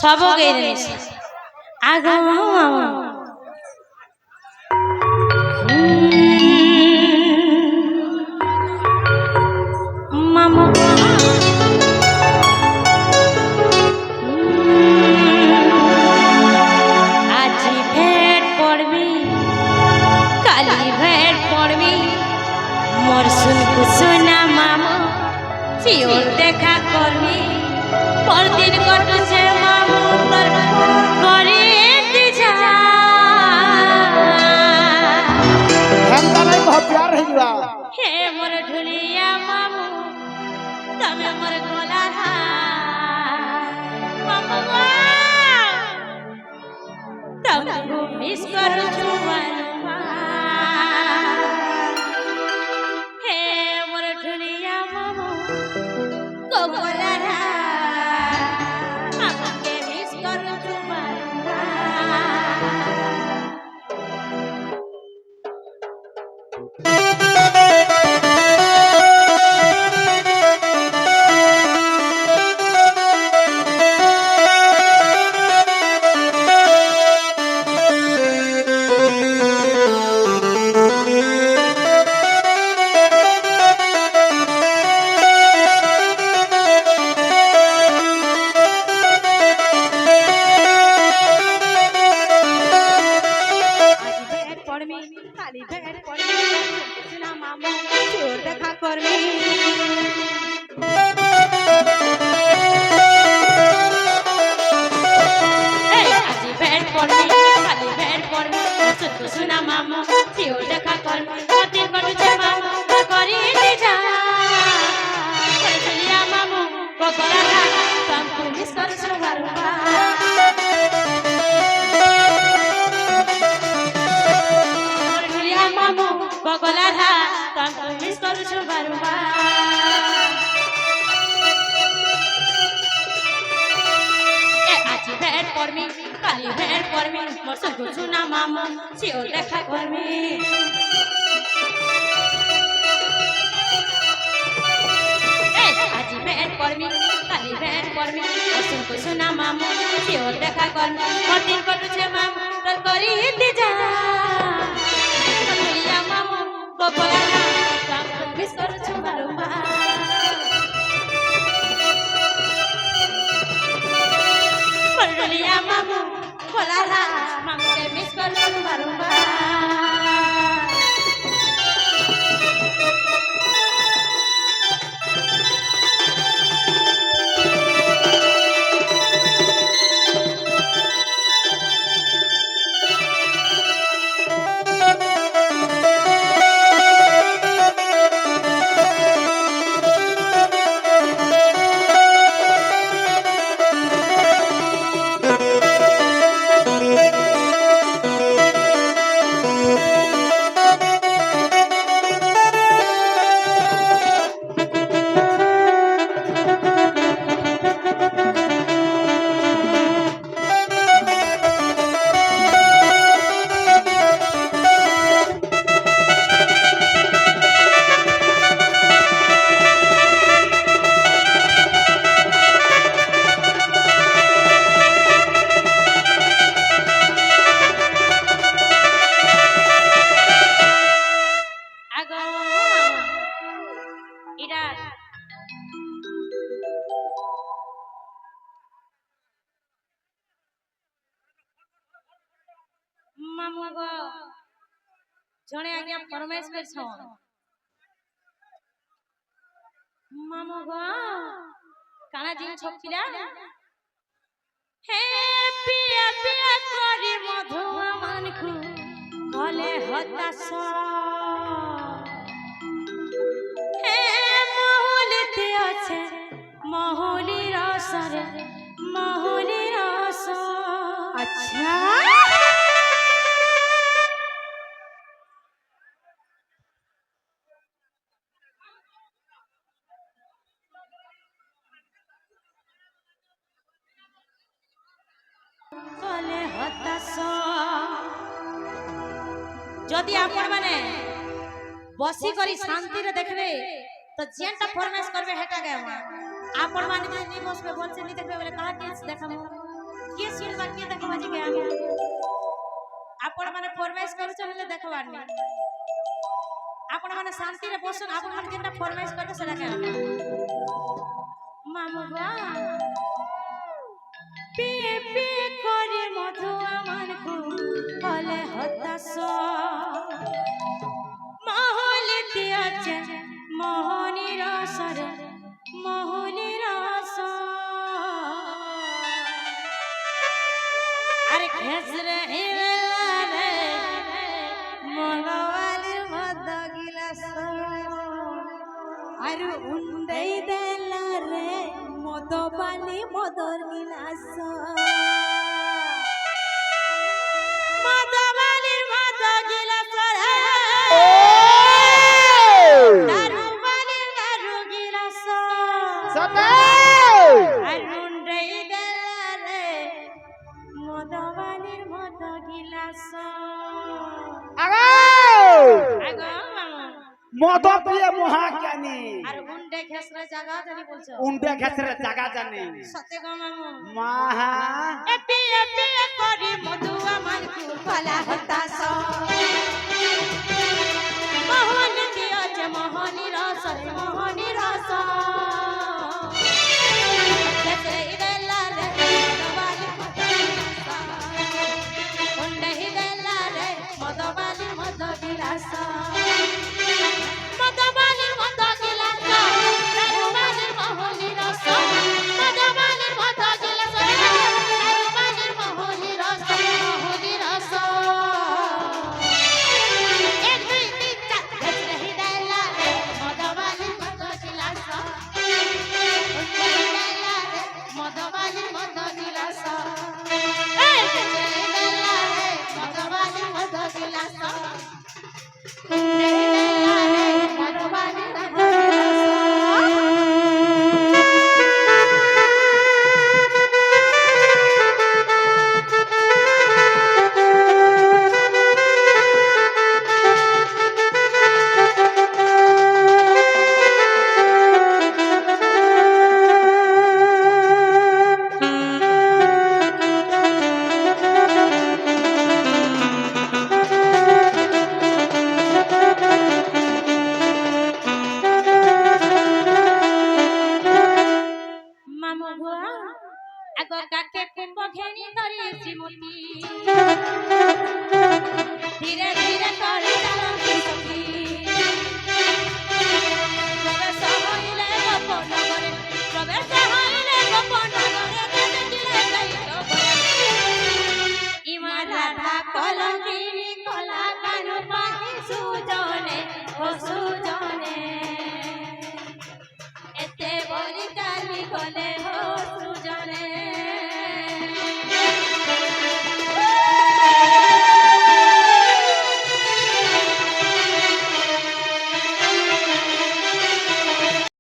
सब गए आगो मामा आज भेट पड़बी काली भेट पड़बी मोर सुन सुना मामा चिओर देखा करबी पर दिन कटुछे मामू तोर करे दिजा हम तलाई बहुत प्यार रहिबा हे मोर ढुलिया मामू तमे मोर गोला मामू तमको मिस करू जुवानवा हे मोर ढुलिया मामू को गोला मामके मिस करू जुवानवा काली भेट पड़बी सुना मामू चोर देखा करबी आज भेट पड़बी काली भेट पड़बी सुना मामू चोर देखा करबी दिन कटुछे मामू करी दिजा चलिया मामू कोकरा तुमको मिस करू सुवारुवा बगला था तुमको मिस करू सुवारुवा आज भेट पड़बी काली भेट पड़बी मोर संग सुना मामू चिओर देखा करबी आज भेट पड़बी काली भेट पड़बी मोर संग सुना मामू चिओर देखा करबी मोर दिन कटुछे मामू तोर करी दिजा मामू बगला तुमको मिस करू सुवारुवा बड़लिया मामू बोला मामके मिस करू सुवारुवा मामू गो जने आज्ञा फरमाइश करछो मामू गो काना जिन छपिला हे पिया पिया करी मधुआ मानखु भले हताश हे महलिते আছে महली रसरे महली रस अच्छा कले हताश जदि आपण माने बसी करी शांति रे देखबे তো যেটা ফরমাইশ করবে হেটা গে আমার আপন মানে যদি নি বসবে বলছে নি দেখবে বলে কাহা কেস দেখাবো কে সিল বা কে দেখাবো যে গে আমি আপন মানে ফরমাইশ করে চলে দেখাবার নি আপন মানে শান্তিরে বসুন আপন মানে যেটা ফরমাইশ করবে সেটা গে আমি মামু গো পিয়ে পিয়ে করে মধু আমার বলে হতাশ মহলেতে আছে মোহনীর সরে মোহনীর আরে ঘেসরে হিরে মগওয়ালির মদ গিলাস আর উন্ডাই দেলা রে মদবালি মদর গিলাস মদওয়ালির মদ গিলাস দারুওয়ালির দারু গিলাস সবাই আর মুন্ডাই দেলা রে মদওয়ালির মদ গিলাস আগো আগো মামা মদ প্রিয় মহাজ্ঞানী আর উন্ডে ঘেসরে জায়গা জানি বলছো উন্ডে ঘেসরে জায়গা জানে সত্যি গো মামু মাহা এপি এপি করি মধু আমার বলা হতাশ